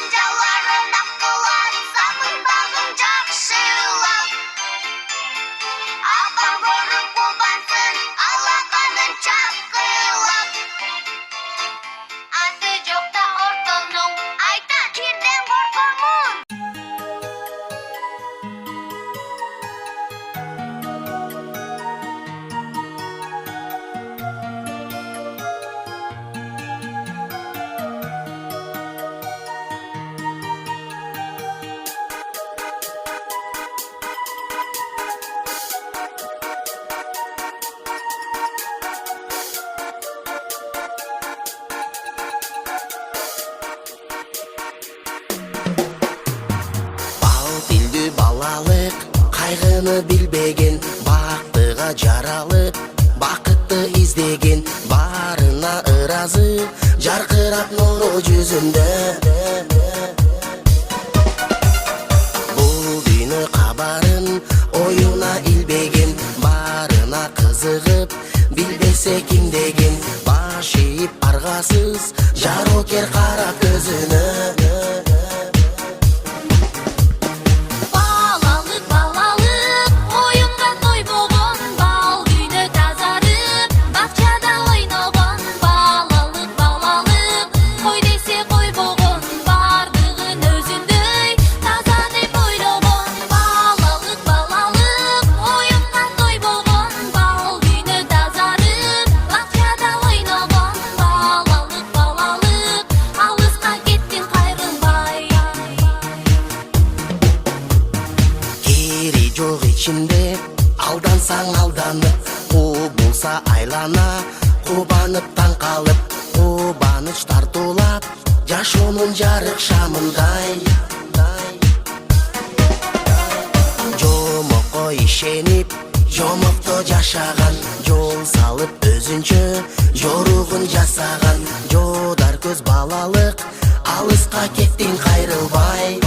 жанжалларын ақылат, самын бағын жақшылап. Апам көріп қубансын, алақанын чақылап. Аты жоқта ортоның, айта кирден қорқамын. Балалық қайғыны білбеген, бақтыға жаралып бақытты іздеген, барына ыразы жарқырап нұры жүзінде. Бұл дүні қабарын ойына илбеген, барына қызығып білбесе кім деген, баш иіп арғасыз жарокер қарап көзіні. Жоқ ішінде алдансаң алданып, болса айлана, қубанып таң қалып, қубаныш тартулап, жашоның жарық шамындай. Жомоққа ишеніп, жомоқта жашаған, жол салып өзінчө жоруғын жасаған, жодар көз балалық, алысқа кеттің қайрылбай.